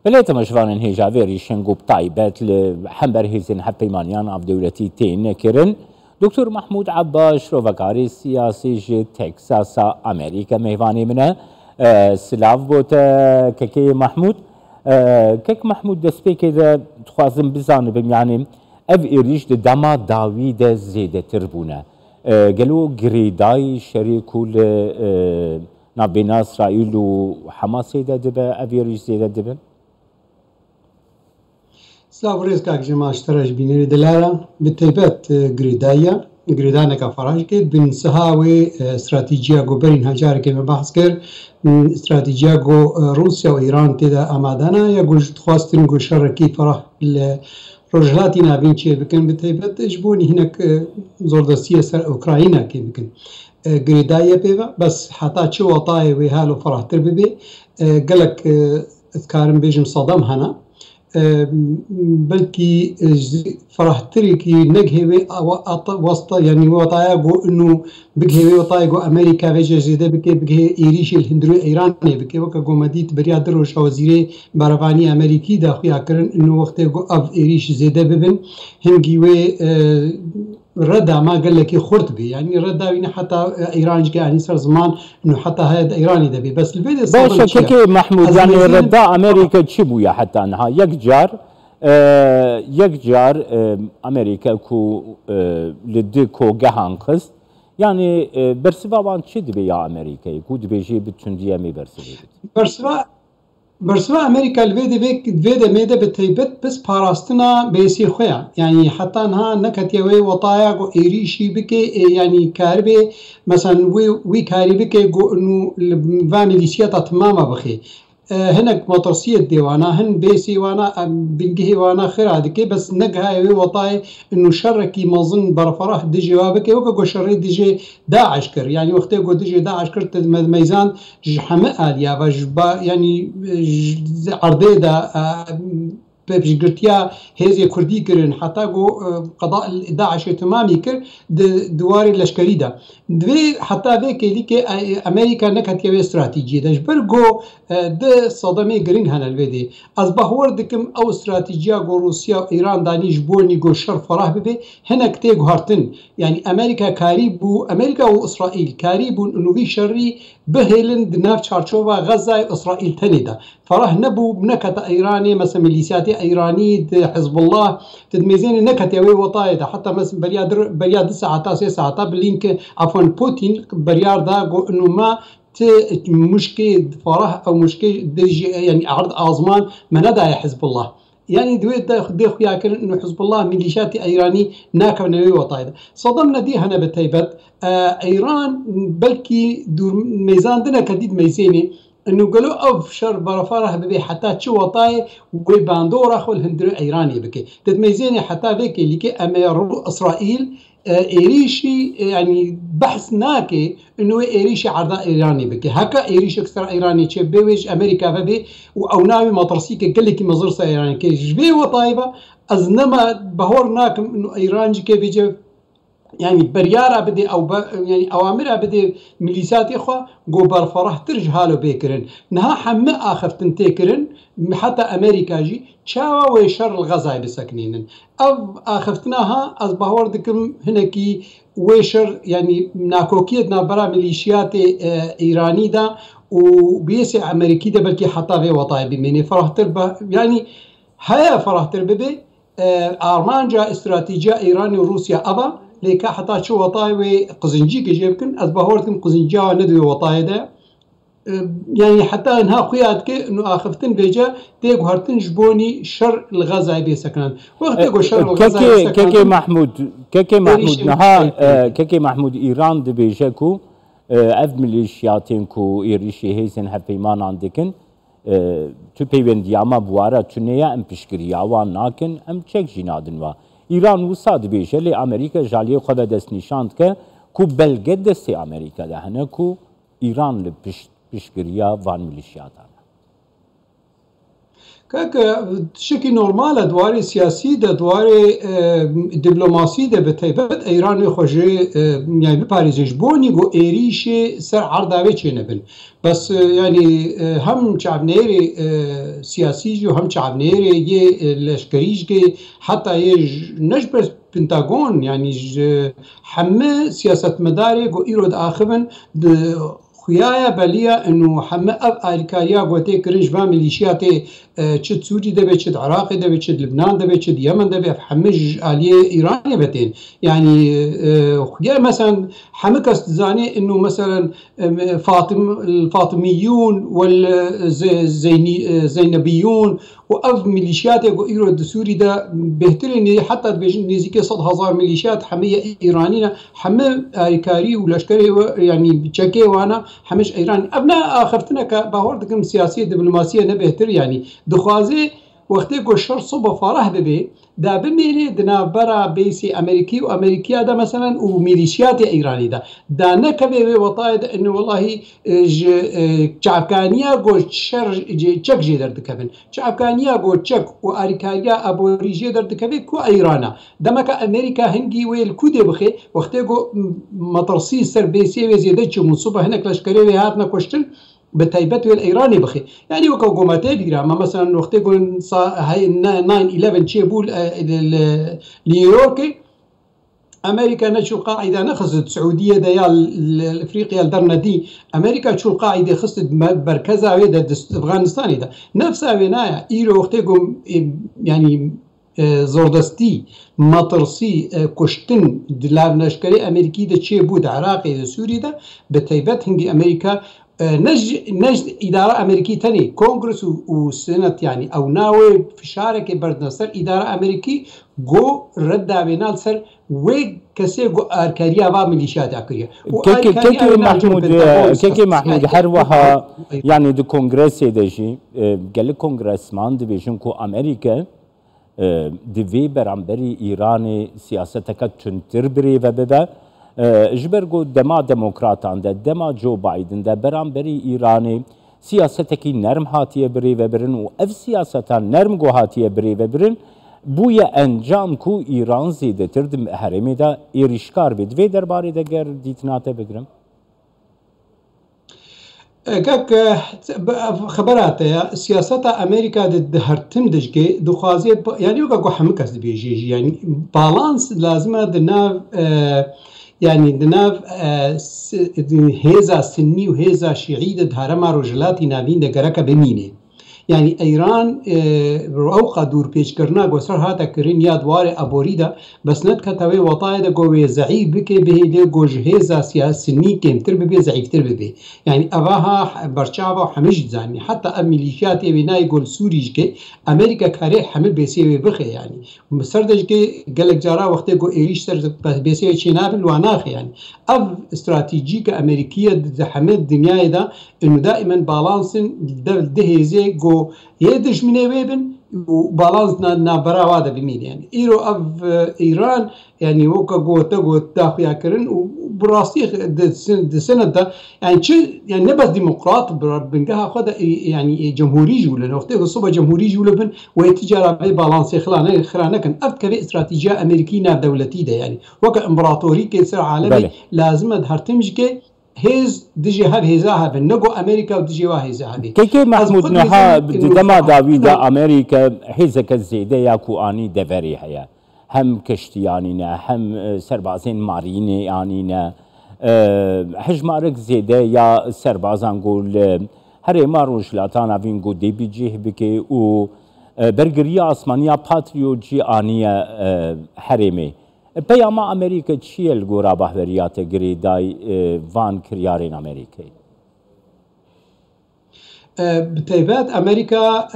بليت مجفان هيجا فيري شنقوب طايبات لحنبر هيزن حبيمانيان عف دولتي تين كيرن دكتور محمود عباس روفاكاري سياسي جي تكساس امريكا ميفاني منه سلاف بوت ككي محمود كك محمود دسبي كذا تخوازم بزان بم يعني اف ايريش دما داويد زيده تربونه قالوا قريداي شريكو نابين اسرائيل وحماس زيده دبا اف ايريش زيده دبا سلاوريز كاك جماعة اشتراج بينيري دلالة بالتيبات قريدانا كفراج كيد بن سهاوي استراتيجية جو برين هجاري كما بحث كر استراتيجية جو روسيا وإيران تدا أمادانا يقول تخواستن جو شركي فرح رجلاتي نابين چه بكن بالتيبات اجبوني هناك زور دستية سر أوكراينا كي بكن قريدايا بيبا بس حتى چه وطاي ويهالو فرح تربي قلق اذكارن بيجم صدام هنا بلكي فرحتري كي نجهوي وسط يعني وطايقو انه بجهوي وطايقو امريكا فيجا زيده بجه ايريش الهندرو ايراني بكي وكا قومديت بريا دروش وزيري بارفاني امريكي دا خويا كرن انه وقت اف ايريش زيده ببن هنجيوي ردا ما قال لك خرط بي يعني ردا وين حتى ايران جا يعني صار زمان انه حتى هذا ايراني دبي بس الفيديو باش كيكي محمود يعني ردا امريكا تشبويا حتى انها يكجار امريكا كو لدكو جهانقس يعني برسبا وان تشد بي يا امريكا يكود بيجي بتشنديه مي برسوا أمريكا الفيدا ميدا بتيبت بس باراستنا بيسي خويا يعني حتى انها نكتيوي وطايق وإيريشي بكي يعني كاربي مثلا وي كاري بكي جو انو فاميليسياتا تماما بخي هناك مطرسية ديوانا هن بيسي وانا بنجهي وانا خير هذيك بس نجها وطاي انه شركي مظن برفرح ديجي وابك وكو شري ديجي داعش كر يعني وقت جو ديجي داعش كر ميزان جحماء يا بجبا يعني عرضيدا بيش قرتيا هذه كردي كرن حتى جو قضاء داعش تمامي كر دواري لشكري دا دوي حتى ذيك ليك امريكا نكت يا استراتيجيه داش برجو د صدمه جرين هنا الفيدي اصبح وردكم او استراتيجيه جو روسيا وايران دانيش بوني جو شر فرح ببي هنا كتيج هارتن يعني امريكا كاريبو امريكا واسرائيل كاريبو انه في شري بهلن دناف تشارشوفا غزه اسرائيل تندا فرح نبو بنكت ايراني مثلا ميليسيات ايراني حزب الله تدميزين نكت يا وطايده حتى مثلا برياد ساعات 6 ساعات باللينك عفوا بوتين بريار دا انه ما مشكل فرح او مشكل يعني عرض ازمان ما ندى حزب الله يعني دويت دي خويا كان انه حزب الله ميليشيات ايراني ناكب نووي وطايده صدمنا دي هنا بتيبت ايران بلكي دور ميزان دنا كديد ميزيني انه قالوا اف شر برفاره ببي حتى تشو وطاي وقول باندورا خو الهندرو ايراني بكي تدميزيني حتى بكي اللي كي اسرائيل ايريشي يعني بحث ناكي انه ايريشي عرضاء ايراني بكي هكا ايريشي اكثر ايراني تشبيوج امريكا فبي او ناوي مطرسيك قال لك مزرسه ايراني كي جبي وطايبه ازنما بهورناكم انه ايران كي بيجي يعني بريارة بدي أو يعني أوامرها بدي ميليسات إخوة جو برفرح ترج هالو بيكرن نها حمى آخفتن تيكرن حتى أمريكا جي تشاوا ويشر الغزاي بسكنين أو آخفتناها أصبح وردكم هناكي ويشر يعني ناكوكية نابرا ميليشيات إيراني دا وبيسي أمريكي دا بلكي حتى في وطاي بميني فرح تربه يعني هيا فرح تربه أرمانجا استراتيجية إيراني وروسيا أبا ليك حتى شو وطاي قزنجي كجيبكن أصبحورتكم قزنجا ندوي وطاي ده يعني حتى انها خوياتك انه اخفتن بيجا تيجو هرتن جبوني شر الغزاي بيسكنان وقت تيجو شر الغزاي كيكي محمود نها كيكي محمود ايران دبيجاكو اف ميليشياتين كو ايريشي هيزن هفيمان عندكن تو بيوند ياما بوارا تنيا ام بشكريا وان ناكن ام تشيك جينادن وا ایران وصاد بیشه لی امریکا جالی خود دست نشاند که کو بلگه دست امریکا دهنه کو ایران لپشگریا وان ملیشیات كاك شكي نورمال دواري سياسي دواري دبلوماسي بتيبت ايران خوجي يعني بباريزيش بوني جو ايريشي سر عرضاوي چينبن بس يعني هم شعبنيري سياسي وهم شعبنيري يه لشكريش حتى يه نجبر بنتاغون يعني حمى سياسة مداري جو ايرود اخبن خویایا بلیا انو همه اب آریکاریا گوته کرنج و ملیشیاتی چه سوری دبی چه عراق دبی چه لبنان دبی چه یمن دبی همه آلیه ایرانی بتین يعني خویا مثلا همه کس زانی انو مثلا الفاطميون والزينبيون وأف ميليشيات إيرو سوري ده بهترين حتى نزيك 100,000 ميليشيات حمية إيرانية حمى آريكاري ولشكري يعني بتشكي وأنا حمش إيراني أبناء آخرتنا كباوردكم سياسية دبلوماسية نبهتر يعني دخوازي وقتی که شر صبح فرح ببی دا بمیره دنا برا بیسی امریکی و امریکیا دا مثلا و میلیشیات ایرانی دا نکبه به وطاید انه والله چعبکانیا گو شر چک جی درد کبن چعبکانیا گو چک و آریکاریا ابوریجی درد کبه کو ایرانا دمک امریکا هنگی ویل کودی بخی وقتی که مطرسی سر بیسی و زیده چه من صبح هنک لشکری و هات نکشتن بتايبت والإيراني بخي يعني وكو قوماتي بيرا ما مثلا وقت يقول هاي 9/11 شيبول نيويورك أمريكا نشو قاعدة نخصت سعودية ديال أفريقيا الدرنا دي أمريكا شو قاعدة خصت مركزها ويدا أفغانستان ده نفسها بنايا إيرو وقت يقول يعني زوردستي مطرسي كشتن دلاب نشكري أمريكي ده شيبود عراقي ده سوري ده بتايبت هنجي أمريكا نجد إدارة أمريكي تاني كونغرس وسنة يعني أو ناوي في شارك بردنسر إدارة أمريكي جو رد بينال سر وكسي جو أركاريا با ميليشيات أكريا كيكي محمود هروها يعني دو كونغرس دجي قال كونغرسمان دبيجن كو أمريكا دفي برامبري إيراني سياستك تنتر بري وبدا جبرگو دما دموکراتان ده دما جو بايدن ده برانبري ایرانی سیاستکی نرم هاتیه بری و برن و اف سیاستان نرم گو هاتیه بری و برن بویا انجام کو ایران زیده تردم حرمی ده ایریشکار بید وی درباره ده گر دیتناته بگرم كاك خبرات سياسة أمريكا هرتم دجكي دخوازي يعني وكاكو حمكس بيجي يعني بالانس لازمة دناف يعني دناف هيزا سني وهيزا شيعي دهرما رجلاتي نابين دقركا بمينه يعني ايران روقا دور پیش کرنا گوسر هاتا کرین یاد وار ابوریدا بس نت کتاوی وطاید گوی ضعیف بکی به له گوجهزا سیاسي کمتر به ضعیفتر به يعني اواها برچاوا حمج زاني حتى اميليشيات بناي گول سوريج کے امريكا كاري حمل بيسي بخي يعني مسردج کے گلک جارا وقت گو ايريش سر بيسي چيناب الواناخ يعني اف استراتيجيك امريكيه حمل الدنيا ده انه دائما بالانسن دهيزي جو يدش من ويبن وبالانس نابرا وادا بمين يعني ايرو اف ايران يعني وكا جو تاخيا كرن وبراستي السنه ده يعني يعني نبس ديمقراط بنقها خد يعني جمهوري جوله وقت الصبح جمهوري جوله بن ويتجاره بالانس خلانه كان افكار استراتيجيه امريكيه دولتي ده يعني وكا امبراطوري كسر عالمي لازم هرتمجكي هيز دجي هاب هيزاها بالنقو أمريكا ودجي واهيزاها بي كي محمود نها دما داويدا أمريكا هيزك الزيدة ياكو آني دفري هيا هم كشتيانينا هم سربازين ماريني آنينا حجمارك زيدة يا سربازان قول هري ماروش لاتانا فينقو دي بيجيه بكي و برگریا آسمانیا پاتریوجی آنیه حرمه پیاما امریکا چیه الگورا بحوریات گریدای وان کریارین امریکای بتایبات امریکا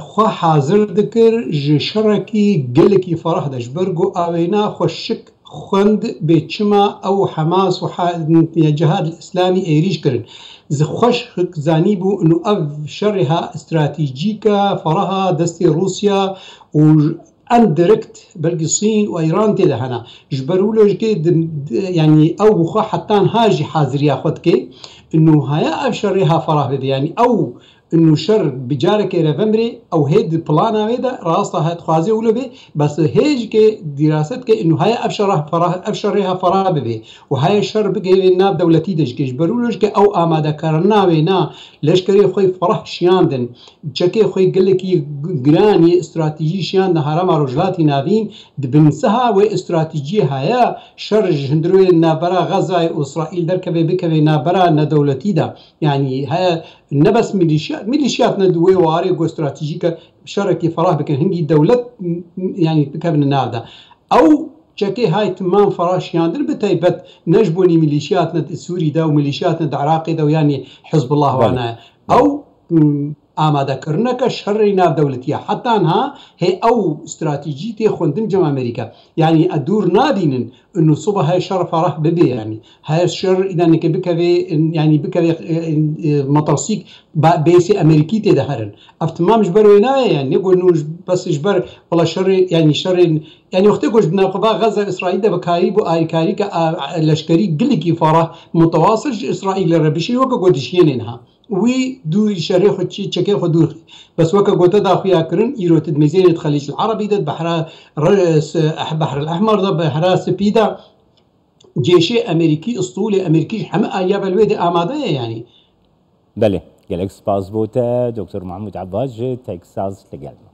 خو حاضر دکر جشرکی گلکی فرح دجبرگو آوینا خوشک خوند بچما او حماس و جهاد الاسلامي ايريش كرن خوش زاني بو انه اف شرها استراتيجيكا فرها دستي روسيا و اندركت بلقي الصين وايران تيدا هنا جبروا له يعني او بخا حتى هاجي حاضر ياخذ كي انه هيا ابشرها فرح يعني او انه شر بجارك رفمري او هيد بلانا ويدا راستا هاد خوازي ولو بي بس هيج كي دراسات كي انه هاي ابشرها فرا بي وهاي شر بقي ناب دولتي دش كيش برولش كي او اماده كرنا وينا لشكري خوي فرح شياندن جكي خوي قال لك جراني استراتيجي شيان هرم رجلاتي نابين بنسها واستراتيجيه هيا شر جندروي نابرا غزه واسرائيل دركبه بكبه نابرا ندولتي دا يعني هيا نبس ميليشيات ندوي واري جو استراتيجيكا شركي فراه بكن هنجي دولة يعني بكبن نادا او شكي هاي تمام فراش ياندر بتايبت نجبوني ميليشياتنا السوري دا وميليشياتنا العراقي دا يعني حزب الله وانا او آماده كرنك شر ناف دولتية حتى انها هي او استراتيجيتي خوندم جم امريكا يعني ادور نادين انه صبح هاي شر فرح ببي يعني هاي الشر اذا انك بكبي يعني بكبي مطرسيك بيسي امريكي تدهرن افتمام جبر وينايه يعني يقول انه بس جبر والله شر يعني شر يعني وقت يقول بناقبا غزه اسرائيل بكاري بو ايكاري لشكري قلكي فرح متواصل اسرائيل ربشي وكا قدشينها وي دو شريخ تشي تشكي خدور بس وكا قوتا دا خويا كرن يروتد ميزانية الخليج العربي دا بحر الأحمر دا بحر سبيدا جيشي أمريكي أسطولي أمريكي حما أياب الويد آماده يعني بله گلک سپاس بوده دکتر محمود عباس تکساس لگل